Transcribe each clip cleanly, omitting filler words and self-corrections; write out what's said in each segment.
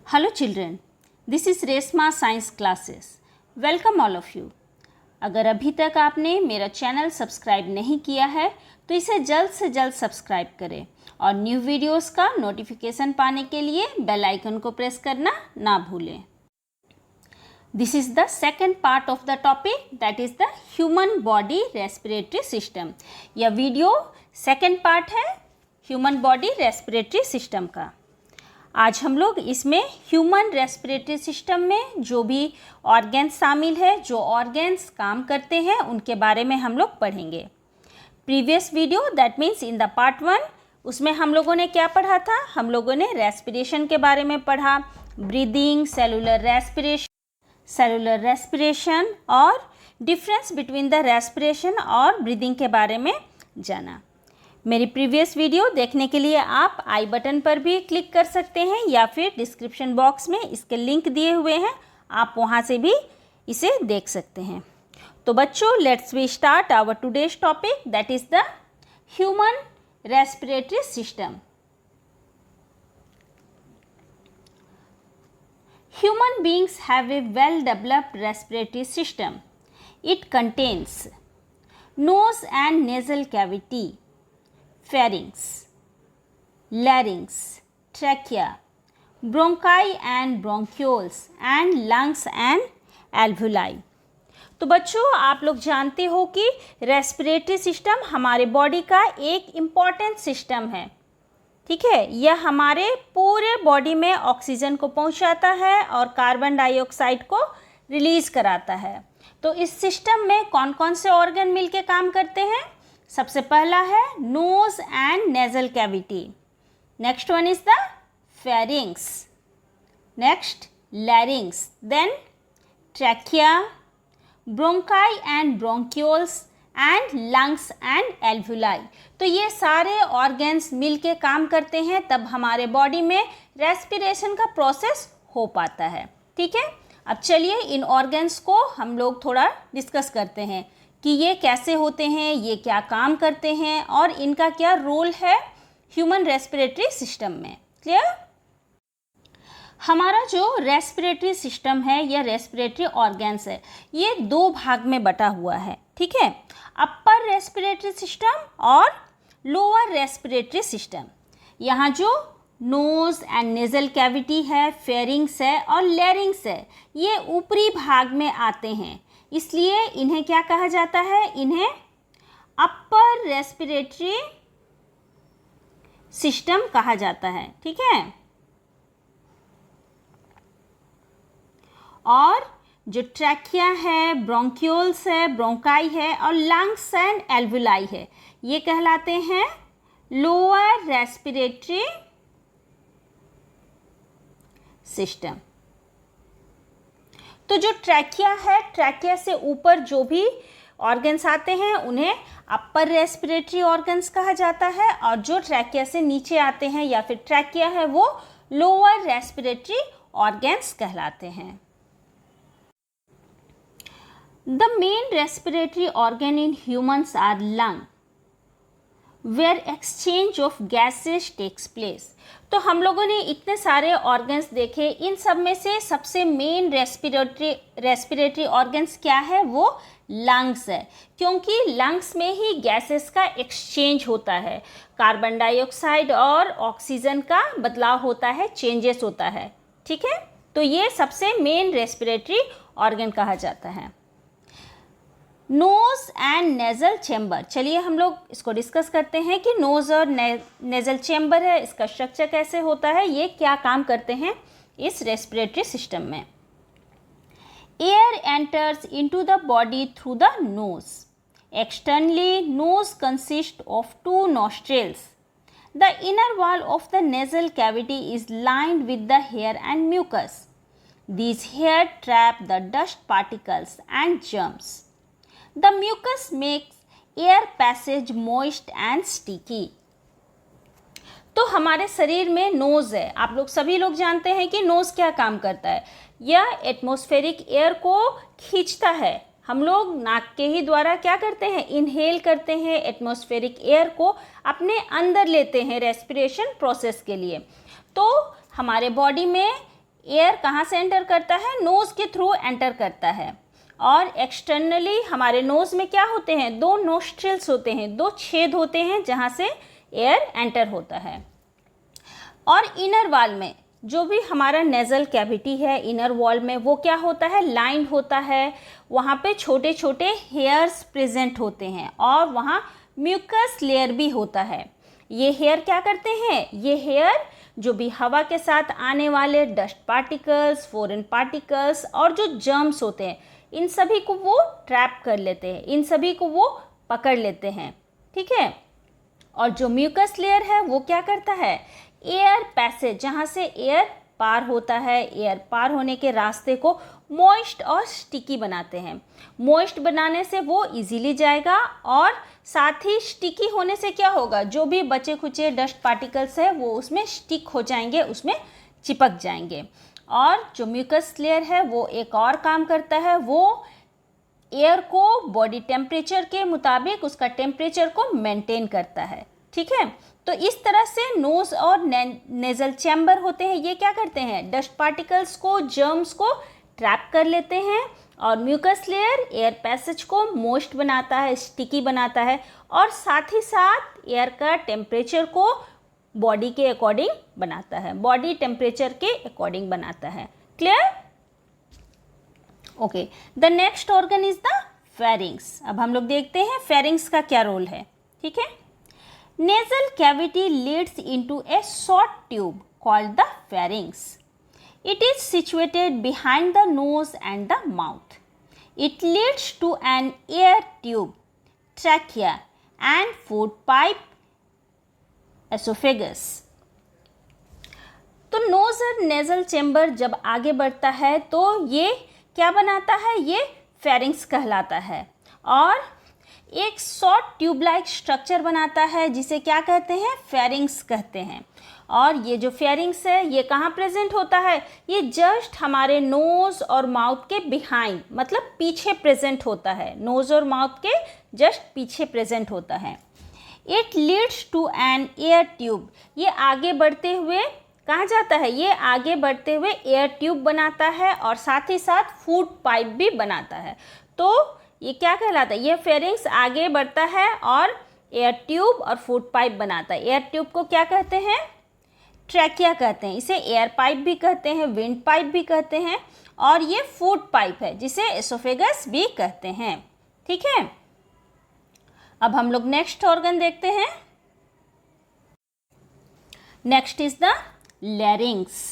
Hello children, this is Reshma science classes. Welcome all of you. अगर अभी तक आपने मेरा चैनल सब्सक्राइब नहीं किया है तो इसे जल्द से जल्द सब्सक्राइब करें और न्यू वीडियोस का नोटिफिकेशन पाने के लिए बेल आइकन को प्रेस करना ना भूलें। This is the second part of the topic, that is the human body respiratory system. यह वीडियो सेकेंड पार्ट है ह्यूमन बॉडी रेस्पिरेटरी सिस्टम का। आज हम लोग इसमें ह्यूमन रेस्पिरेटरी सिस्टम में जो भी ऑर्गेन्स शामिल है, जो ऑर्गेन्स काम करते हैं, उनके बारे में हम लोग पढ़ेंगे। Previous video that means in the part 1, उसमें हम लोगों ने क्या पढ़ा था? हम लोगों ने रेस्पिरेशन के बारे में पढ़ा, ब्रीदिंग, सेलुलर रेस्पिरेशन और डिफरेंस बिटवीन द रेस्पिरेशन और ब्रीदिंग के बारे में जाना। मेरी प्रीवियस वीडियो देखने के लिए आप आई बटन पर भी क्लिक कर सकते हैं या फिर डिस्क्रिप्शन बॉक्स में इसके लिंक दिए हुए हैं, आप वहां से भी इसे देख सकते हैं। तो बच्चों, let's we start our today's topic, that is the human respiratory system. Human beings have a well-developed respiratory system. It contains nose and nasal cavity, pharynx, larynx, trachea, bronchi and bronchioles, and lungs and alveoli. तो बच्चों, आप लोग जानते हो कि respiratory system हमारे body का एक इम्पॉर्टेंट सिस्टम है। ठीक है, यह हमारे पूरे बॉडी में ऑक्सीजन को पहुंचाता है और कार्बन डाइऑक्साइड को रिलीज कराता है। तो इस सिस्टम में कौन कौन से ऑर्गन मिलके काम करते हैं? सबसे पहला है nose and nasal cavity, next one is the pharynx, next larynx, then trachea, bronchi and bronchioles and lungs and alveoli. तो ये सारे ऑर्गन्स मिलके काम करते हैं, तब हमारे बॉडी में रेस्पिरेशन का प्रोसेस हो पाता है। ठीक है, अब चलिए इन ऑर्गन्स को हम लोग थोड़ा डिस्कस करते हैं कि ये कैसे होते हैं, ये क्या काम करते हैं और इनका क्या रोल है ह्यूमन रेस्पिरेटरी सिस्टम में। क्लियर? हमारा जो रेस्पिरेटरी सिस्टम है या रेस्पिरेटरी ऑर्गन्स है, ये दो भाग में बटा हुआ है। ठीक है, अपर रेस्पिरेटरी सिस्टम और लोअर रेस्पिरेटरी सिस्टम। यहाँ जो नोज एंड नेजल कैविटी है, फेरिंग्स है और लैरिंग्स है, ये ऊपरी भाग में आते हैं, इसलिए इन्हें क्या कहा जाता है? इन्हें अपर रेस्पिरेटरी सिस्टम कहा जाता है। ठीक है, और जो ट्रैकिया है, ब्रोंक्यूल्स है, ब्रोंकाई है और लंग्स एंड एल्वुलाई है, ये कहलाते हैं लोअर रेस्पिरेटरी सिस्टम। तो जो ट्रैकिया है, ट्रैकिया से ऊपर जो भी ऑर्गन्स आते हैं उन्हें अपर रेस्पिरेटरी ऑर्गन्स कहा जाता है, और जो ट्रैकिया से नीचे आते हैं या फिर ट्रैकिया है वो लोअर रेस्पिरेटरी ऑर्गन्स कहलाते हैं। The main respiratory organ in humans are lung, where exchange of gases takes place. तो हम लोगों ने इतने सारे ऑर्गन्स देखे, इन सब में से सबसे मेन रेस्पिरेटरी ऑर्गन्स क्या है? वो लंग्स है, क्योंकि लंग्स में ही गैसेस का एक्सचेंज होता है, कार्बन डाइऑक्साइड और ऑक्सीजन का बदलाव होता है, चेंजेस होता है। ठीक है, तो ये सबसे मेन रेस्पिरेटरी ऑर्गन कहा जाता है। नोज एंड नेजल चैम्बर, चलिए हम लोग इसको डिस्कस करते हैं कि नोज और नेजल चैम्बर है, इसका स्ट्रक्चर कैसे होता है, ये क्या काम करते हैं इस रेस्पिरेटरी सिस्टम में। Air enters into the body through the nose. Externally nose consist of two nostrils. The inner wall of the nasal cavity is lined with the hair and mucus. These hair trap the dust particles and germs. The mucus makes air passage moist and sticky. तो हमारे शरीर में nose है, आप लोग सभी लोग जानते हैं कि नोज़ क्या काम करता है? यह एटमॉस्फेरिक एयर को खींचता है। हम लोग नाक के ही द्वारा क्या करते हैं? इनहेल करते हैं, एटमॉस्फेरिक एयर को अपने अंदर लेते हैं रेस्पिरेशन प्रोसेस के लिए। तो हमारे बॉडी में एयर कहाँ से एंटर करता है, नोज़ के थ्रू एंटर करता है। और एक्सटर्नली हमारे नोज़ में क्या होते हैं, 2 नोस्ट्रिल्स होते हैं, 2 छेद होते हैं जहाँ से एयर एंटर होता है। और इनर वॉल में जो भी हमारा नेज़ल कैविटी है, इनर वॉल में वो क्या होता है, लाइन होता है। वहाँ पे छोटे छोटे हेयर्स प्रेजेंट होते हैं और वहाँ म्यूकस लेयर भी होता है। ये हेयर क्या करते हैं, ये हेयर जो भी हवा के साथ आने वाले डस्ट पार्टिकल्स, फॉरेन पार्टिकल्स और जो जर्म्स होते हैं, इन सभी को वो ट्रैप कर लेते हैं, इन सभी को वो पकड़ लेते हैं, ठीक है। और जो म्यूकस लेयर है वो क्या करता है, एयर पैसेज, जहाँ से एयर पार होता है, एयर पार होने के रास्ते को मॉइस्ट और स्टिकी बनाते हैं। मॉइस्ट बनाने से वो इजीली जाएगा और साथ ही स्टिकी होने से क्या होगा, जो भी बचे खुचे डस्ट पार्टिकल्स है वो उसमें स्टिक हो जाएंगे, उसमें चिपक जाएंगे। और जो म्यूकस लेयर है वो एक और काम करता है, वो एयर को बॉडी टेम्परेचर के मुताबिक उसका टेम्परेचर को मेंटेन करता है, ठीक है। तो इस तरह से नोज़ और नेज़ल चैम्बर होते हैं, ये क्या करते हैं, डस्ट पार्टिकल्स को, जर्म्स को ट्रैप कर लेते हैं। और म्यूकस लेयर एयर पैसेज को मॉइस्ट बनाता है, स्टिकी बनाता है और साथ ही साथ एयर का टेम्परेचर को बॉडी के अकॉर्डिंग बनाता है, बॉडी टेम्परेचर के अकॉर्डिंग बनाता है। Clear? Okay, the next organ is the pharynx. अब हम लोग देखते हैं फेरिंग्स का क्या रोल है, ठीक है। Nasal cavity leads into a short tube called the pharynx. It is situated behind the nose and the mouth. It leads to an air tube, trachea and food pipe, esophagus. तो knows और nasal chamber जब आगे बढ़ता है तो ये क्या बनाता है, ये फेरिंग्स कहलाता है और एक शॉर्ट ट्यूब लाइक स्ट्रक्चर बनाता है जिसे क्या कहते हैं, फेरिंग्स कहते हैं। और ये जो फेरिंग्स है ये कहाँ प्रेजेंट होता है, ये जस्ट हमारे नोज़ और माउथ के बिहाइंड, मतलब पीछे प्रेजेंट होता है, नोज़ और माउथ के जस्ट पीछे प्रेजेंट होता है। It leads to an air tube, ये आगे बढ़ते हुए कहाँ जाता है, ये आगे बढ़ते हुए एयर ट्यूब बनाता है और साथ ही साथ फूड पाइप भी बनाता है। तो ये क्या कहलाता है, ये फेरिंग्स आगे बढ़ता है और एयर ट्यूब और फूड पाइप बनाता है। एयर ट्यूब को क्या कहते हैं, ट्रैकिया कहते हैं, इसे एयर पाइप भी कहते हैं, विंड पाइप भी कहते हैं और ये फूड पाइप है जिसे एसोफेगस भी कहते हैं, ठीक है। अब हम लोग नेक्स्ट ऑर्गन देखते हैं। Next is the larynx.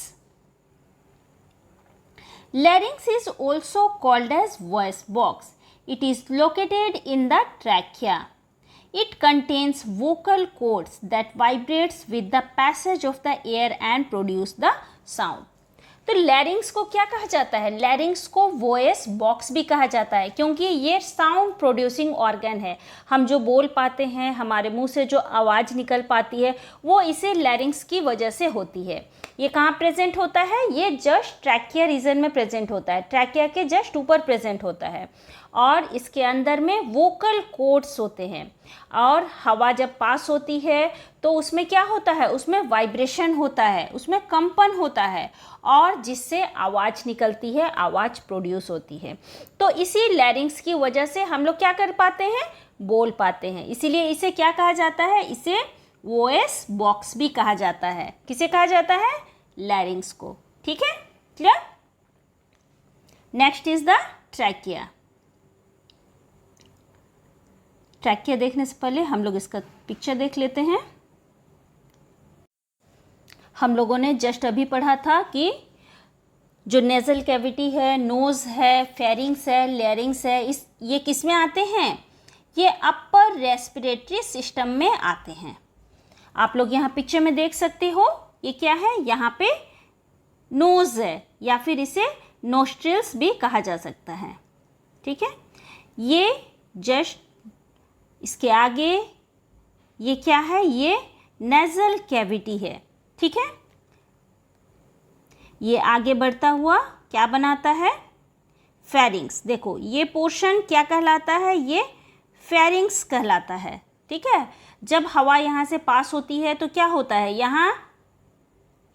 Larynx is also called as voice box. It is located in the trachea. It contains vocal cords that vibrates with the passage of the air and produce the sound. तो लैरिंग्स को क्या कहा जाता है, लैरिंग्स को voice box भी कहा जाता है क्योंकि ये साउंड प्रोड्यूसिंग ऑर्गन है। हम जो बोल पाते हैं, हमारे मुंह से जो आवाज़ निकल पाती है वो इसे लैरिंग्स की वजह से होती है। ये कहाँ प्रेजेंट होता है, ये जस्ट ट्रैकिया रीजन में प्रेजेंट होता है, ट्रैकिया के जस्ट ऊपर प्रेजेंट होता है और इसके अंदर में वोकल कॉर्ड्स होते हैं और हवा जब पास होती है तो उसमें क्या होता है, उसमें वाइब्रेशन होता है, उसमें कंपन होता है और जिससे आवाज़ निकलती है, आवाज़ प्रोड्यूस होती है। तो इसी लैरिंग्स की वजह से हम लोग क्या कर पाते हैं, बोल पाते हैं। इसीलिए इसे क्या कहा जाता है, इसे वॉइस बॉक्स भी कहा जाता है। किसे कहा जाता है, लैरिंग्स को, ठीक है, clear. Next is the trachea. Trachea देखने से पहले हम लोग इसका पिक्चर देख लेते हैं। हम लोगों ने जस्ट अभी पढ़ा था कि जो नेज़ल कैविटी है, नोज़ है, फेरिंग्स है, लैरिंग्स है, ये किस में आते हैं, ये अपर रेस्पिरेटरी सिस्टम में आते हैं। आप लोग यहाँ पिक्चर में देख सकते हो, ये क्या है, यहाँ पे नोज़ है या फिर इसे नोस्ट्रिल्स भी कहा जा सकता है, ठीक है। ये जस्ट इसके आगे ये क्या है, ये नेज़ल कैविटी है, ठीक है। ये आगे बढ़ता हुआ क्या बनाता है, फेरिंग्स। देखो ये पोर्शन क्या कहलाता है, ये फेरिंग्स कहलाता है, ठीक है। जब हवा यहाँ से पास होती है तो क्या होता है, यहाँ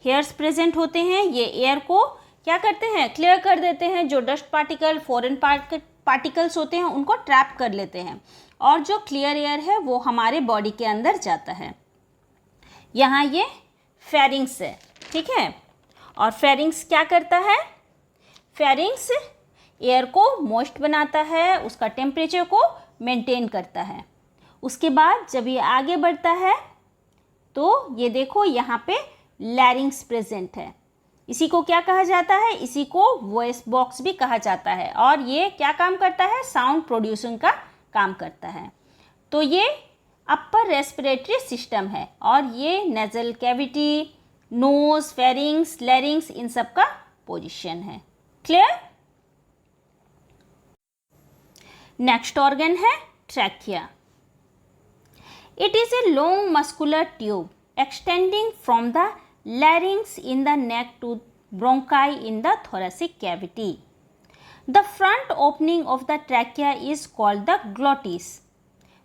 हेयर्स प्रेजेंट होते हैं, ये एयर को क्या करते हैं, क्लियर कर देते हैं। जो डस्ट पार्टिकल, फॉरेन पार्टिकल्स होते हैं उनको ट्रैप कर लेते हैं, और जो क्लियर एयर है वो हमारे बॉडी के अंदर जाता है। यहाँ ये फेरिंग्स है, ठीक है। और फेरिंग्स क्या करता है, फेरिंग्स एयर को मॉइस्ट बनाता है, उसका टेम्परेचर को मेंटेन करता है। उसके बाद जब ये आगे बढ़ता है तो ये देखो यहाँ पे लैरिंग्स प्रेजेंट है। इसी को क्या कहा जाता है, इसी को वॉइस बॉक्स भी कहा जाता है, और ये क्या काम करता है, साउंड प्रोड्यूसिंग का काम करता है। तो ये अपर रेस्पिरेटरी सिस्टम है, और ये nasal cavity, nose, pharynx, larynx, इन सब का पोजीशन है। क्लियर। नेक्स्ट ऑर्गन है trachea. It is a long muscular tube extending from the larynx in the neck to bronchi in the thoracic cavity. The front opening of the trachea is called the glottis,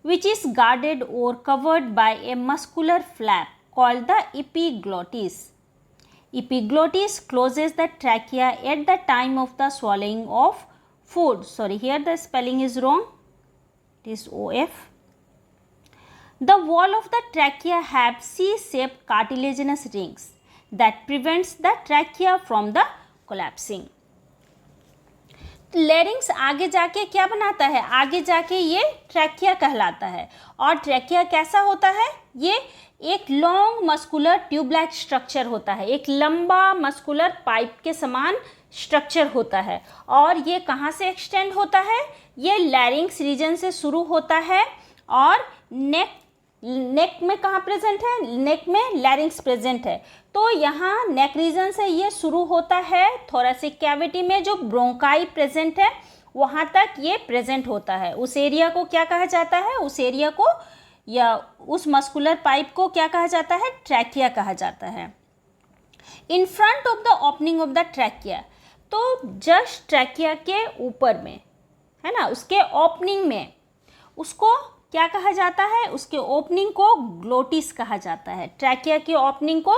which is guarded or covered by a muscular flap called the epiglottis. Epiglottis closes the trachea at the time of the swallowing of food. Sorry, here the spelling is wrong. It is OF. The wall of the trachea have C-shaped cartilaginous rings that prevents the trachea from the collapsing. लैरिंग्स आगे जाके क्या बनाता है, आगे जाके ये trachea कहलाता है। और ट्रैकिया कैसा होता है, ये एक long muscular tube like structure होता है, एक लंबा मस्कुलर पाइप के समान स्ट्रक्चर होता है। और ये कहाँ से एक्सटेंड होता है, ये लैरिंग्स रीजन से शुरू होता है, और नेक में कहाँ प्रेजेंट है, नेक में लैरिंग्स प्रेजेंट है। तो यहाँ नेक रीजन से ये शुरू होता है, थोरेसिक कैविटी में जो ब्रोंकाई प्रेजेंट है वहाँ तक ये प्रेजेंट होता है। उस एरिया को क्या कहा जाता है, उस एरिया को या उस मस्कुलर पाइप को क्या कहा जाता है, ट्रैकिया कहा जाता है। In front of the opening of the trachea, तो जस्ट ट्रैकिया के ऊपर में है ना, उसके ओपनिंग में, उसको क्या कहा जाता है, उसके ओपनिंग को ग्लोटिस कहा जाता है। ट्रैकिया की ओपनिंग को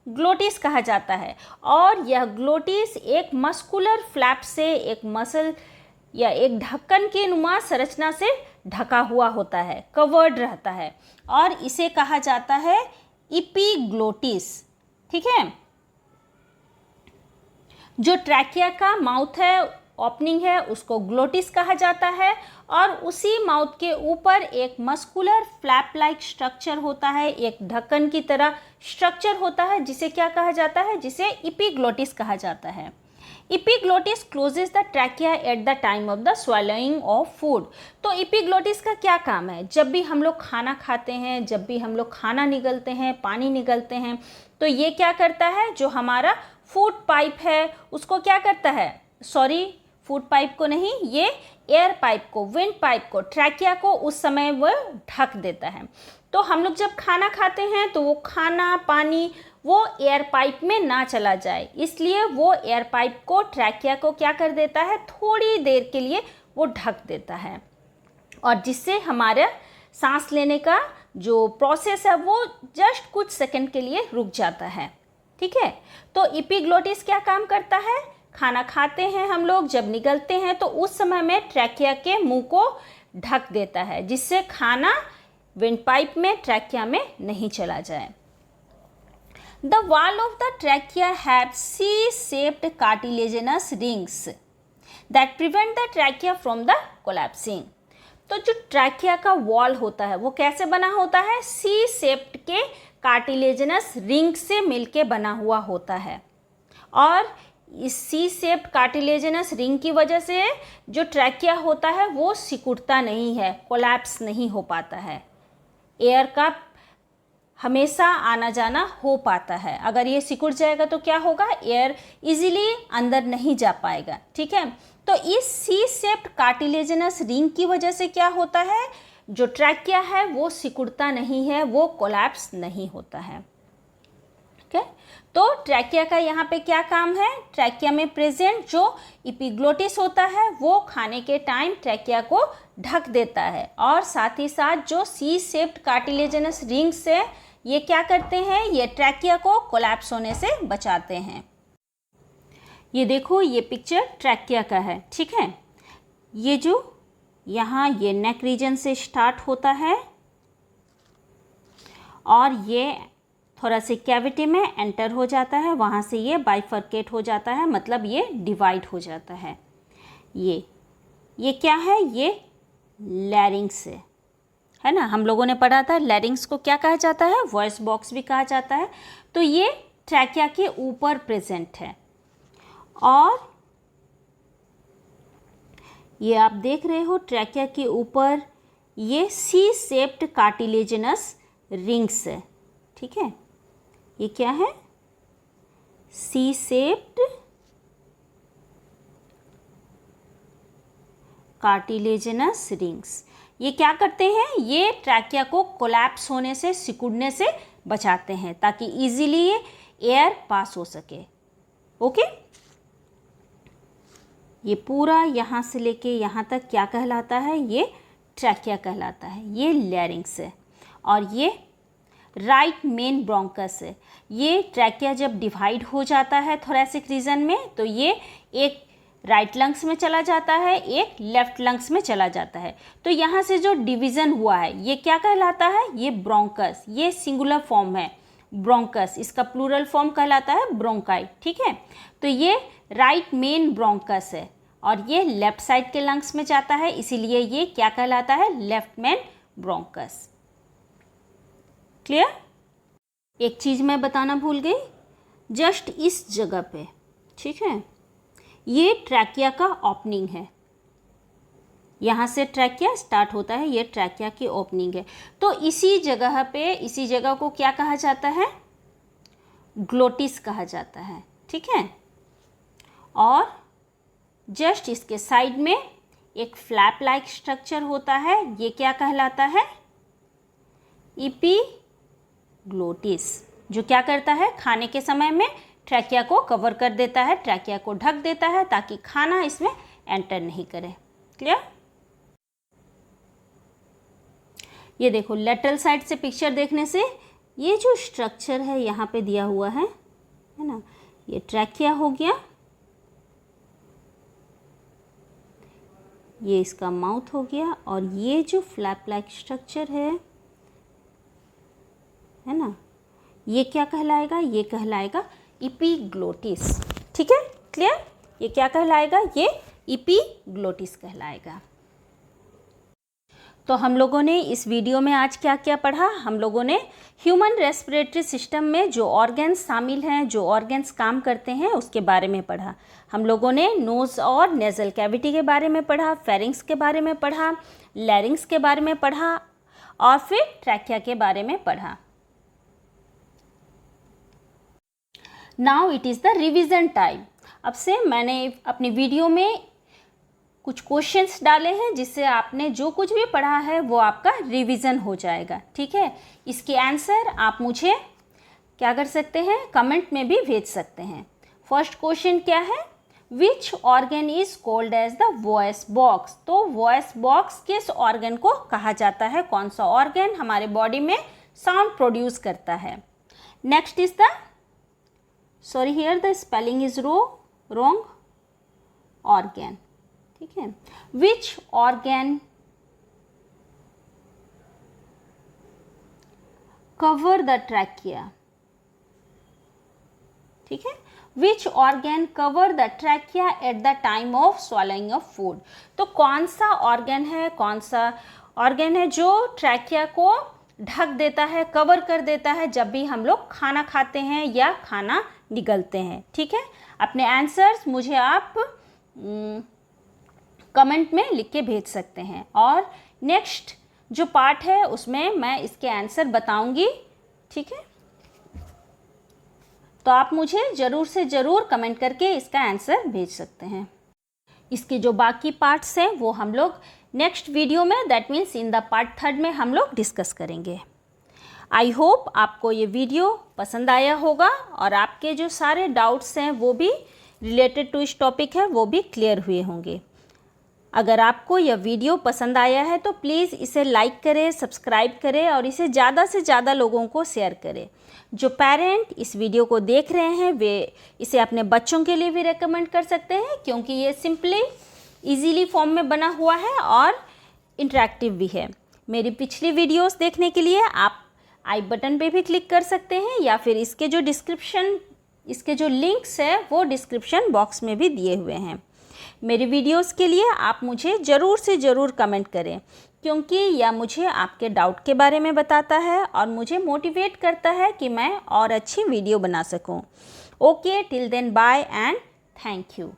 ग्लोटिस कहा जाता है। और यह ग्लोटिस एक मस्कुलर फ्लैप से, एक मसल या एक ढक्कन की नुमा संरचना से ढका हुआ होता है, कवर्ड रहता है, और इसे कहा जाता है इपीग्लोटिस। ठीक है। जो ट्रैकिया का माउथ है, ओपनिंग है, उसको ग्लोटिस कहा जाता है। और उसी माउथ के ऊपर एक मस्कुलर फ्लैप लाइक स्ट्रक्चर होता है, एक ढक्कन की तरह स्ट्रक्चर होता है, जिसे क्या कहा जाता है, जिसे इपीग्लोटिस कहा जाता है। Epiglottis closes the trachea at the time of the swallowing of food. तो इपीग्लोटिस का क्या काम है, जब भी हम लोग खाना खाते हैं, जब भी हम लोग खाना निगलते हैं, पानी निगलते हैं, तो ये क्या करता है, जो हमारा फूड पाइप है उसको क्या करता है, सॉरी फूड पाइप को नहीं, ये एयर पाइप को, विंड पाइप को, ट्रैकिया को उस समय वो ढक देता है। तो हम लोग जब खाना खाते हैं तो वो खाना, पानी वो एयर पाइप में ना चला जाए, इसलिए वो एयर पाइप को, ट्रैकिया को क्या कर देता है, थोड़ी देर के लिए वो ढक देता है, और जिससे हमारा सांस लेने का जो प्रोसेस है वो जस्ट कुछ सेकंड के लिए रुक जाता है। ठीक है। तो इपीग्लोटिस क्या काम करता है, खाना खाते हैं हम लोग, जब निगलते हैं तो उस समय में ट्रैकिया के मुंह को ढक देता है, जिससे खाना विंड पाइप में, ट्रैकिया में नहीं चला जाए। The wall of the trachea have C-shaped cartilaginous rings that prevent the trachea from the collapsing. तो जो ट्रैकिया का वॉल होता है वो कैसे बना होता है, C-shaped के कार्टिलेजिनस रिंग से मिलके बना हुआ होता है। और इस C-shaped कार्टिलेजिनस रिंग की वजह से जो ट्रैकिया होता है वो सिकुड़ता नहीं है, कोलैप्स नहीं हो पाता है, एयर का हमेशा आना जाना हो पाता है। अगर ये सिकुड़ जाएगा तो क्या होगा, एयर इजीली अंदर नहीं जा पाएगा। ठीक है। तो इस C-shaped कार्टिलेजिनस रिंग की वजह से क्या होता है, जो ट्रैकिया है वो सिकुड़ता नहीं है, वो कोलैप्स नहीं होता है। ठीक है। तो ट्रैकिया का यहाँ पे क्या काम है, ट्रैकिया में प्रेजेंट जो इपीग्लोटिस होता है वो खाने के टाइम ट्रैकिया को ढक देता है, और साथ ही साथ जो C-shaped कार्टिलेजिनस रिंग से ये क्या करते हैं, ये ट्रैकिया को कोलैप्स होने से बचाते हैं। ये देखो, ये पिक्चर ट्रैकिया का है, ठीक है। ये जो यहाँ ये नेक रीजन से स्टार्ट होता है और ये थोड़ा सी कैविटी में एंटर हो जाता है, वहाँ से ये बाइफर्केट हो जाता है, मतलब ये डिवाइड हो जाता है। ये क्या है? ये लैरिंग्स है ना। हम लोगों ने पढ़ा था लैरिंग्स को क्या कहा जाता है? वॉइस बॉक्स भी कहा जाता है। तो ये ट्रैकिया के ऊपर प्रेजेंट है और ये आप देख रहे हो ट्रैकिया के ऊपर ये सी शेप्ड कार्टिलेजिनस रिंग्स है, ठीक है। ये क्या है? C shaped cartilaginous rings. ये क्या करते हैं? ये ट्रैकिया को कोलैप्स होने से, सिकुड़ने से बचाते हैं ताकि इजीली ये एयर पास हो सके। ओके, ये पूरा यहाँ से लेके यहाँ तक क्या कहलाता है? ये ट्रैकिया कहलाता है। ये लैरिंग्स है और ये राइट मेन ब्रोंकस है। ये ट्रैकिया जब डिवाइड हो जाता है थोरैसिक रीजन में, तो ये एक राइट लंग्स में चला जाता है, एक लेफ्ट लंग्स में चला जाता है। तो यहाँ से जो डिवीज़न हुआ है ये क्या कहलाता है? ये ब्रोंकस। ये सिंगुलर फॉर्म है ब्रोंकस, इसका प्लूरल फॉर्म कहलाता है ब्रोंकाई, ठीक है। तो ये राइट मेन ब्रोंकस है और ये लेफ्ट साइड के लंग्स में जाता है, इसीलिए ये क्या कहलाता है? Left main bronchus. क्लियर? एक चीज़ मैं बताना भूल गई, जस्ट इस जगह पे, ठीक है, ये ट्रैकिया का ओपनिंग है। यहाँ से ट्रैकिया स्टार्ट होता है, ये ट्रैकिया की ओपनिंग है। तो इसी जगह पे, इसी जगह को क्या कहा जाता है? ग्लोटिस कहा जाता है, ठीक है। और जस्ट इसके साइड में एक फ्लैप लाइक स्ट्रक्चर होता है, ये क्या कहलाता है? एपिग्लोटिस, जो क्या करता है? खाने के समय में ट्रैकिया को कवर कर देता है, ट्रैकिया को ढक देता है ताकि खाना इसमें एंटर नहीं करे। क्लियर? ये देखो, लेटरल साइड से पिक्चर देखने से ये जो स्ट्रक्चर है यहाँ पे दिया हुआ है ना, ये ट्रैकिया हो गया, ये इसका माउथ हो गया और ये जो फ्लैप लाइक स्ट्रक्चर है ना, ये क्या कहलाएगा? ये कहलाएगा एपिग्लोटिस, ठीक है। क्लियर? ये क्या कहलाएगा? ये एपिग्लोटिस कहलाएगा। तो हम लोगों ने इस वीडियो में आज क्या क्या पढ़ा? हम लोगों ने ह्यूमन रेस्पिरेटरी सिस्टम में जो ऑर्गन्स शामिल हैं, जो ऑर्गन्स काम करते हैं, उसके बारे में पढ़ा। हम लोगों ने नोज़ और नेज़ल कैविटी के बारे में पढ़ा, फेरिंग्स के बारे में पढ़ा, लैरिंग्स के बारे में पढ़ा और फिर ट्रैकिया के बारे में पढ़ा। Now it is the revision time. अब से मैंने अपनी वीडियो में कुछ क्वेश्चंस डाले हैं जिससे आपने जो कुछ भी पढ़ा है वो आपका रिवीजन हो जाएगा, ठीक है। इसके आंसर आप मुझे क्या कर सकते हैं? कमेंट में भी भेज सकते हैं। फर्स्ट क्वेश्चन क्या है? Which organ is called as the voice box? तो वॉइस बॉक्स किस ऑर्गन को कहा जाता है? कौन सा ऑर्गन हमारे बॉडी में साउंड प्रोड्यूस करता है? Next is the, sorry here the spelling is wrong, organ, ठीक है। Which organ cover the trachea, ठीक है। Which organ cover the trachea at the time of swallowing of food? तो कौन सा ऑर्गन है, कौन सा ऑर्गन है जो ट्रैकिया को ढक देता है, कवर कर देता है जब भी हम लोग खाना खाते हैं या खाना निगलते हैं, ठीक है। अपने आंसर्स मुझे आप कमेंट में लिख के भेज सकते हैं और नेक्स्ट जो पार्ट है उसमें मैं इसके आंसर बताऊंगी, ठीक है। तो आप मुझे ज़रूर से ज़रूर कमेंट करके इसका आंसर भेज सकते हैं। इसके जो बाकी पार्ट्स हैं वो हम लोग नेक्स्ट वीडियो में, that means in the part 3 में हम लोग डिस्कस करेंगे। आई होप आपको ये वीडियो पसंद आया होगा और आपके जो सारे डाउट्स हैं वो भी रिलेटेड टू इस टॉपिक है वो भी क्लियर हुए होंगे। अगर आपको यह वीडियो पसंद आया है तो प्लीज़ इसे लाइक करें, सब्सक्राइब करें और इसे ज़्यादा से ज़्यादा लोगों को शेयर करें। जो पेरेंट इस वीडियो को देख रहे हैं वे इसे अपने बच्चों के लिए भी रेकमेंड कर सकते हैं, क्योंकि ये सिंपली इजीली फॉर्म में बना हुआ है और इंटरेक्टिव भी है। मेरी पिछली वीडियोस देखने के लिए आप आई बटन पे भी क्लिक कर सकते हैं, या फिर इसके जो लिंक्स है वो डिस्क्रिप्शन बॉक्स में भी दिए हुए हैं। मेरी वीडियोस के लिए आप मुझे ज़रूर से ज़रूर कमेंट करें, क्योंकि यह मुझे आपके डाउट के बारे में बताता है और मुझे मोटिवेट करता है कि मैं और अच्छी वीडियो बना सकूं। Okay, till then bye and thank you.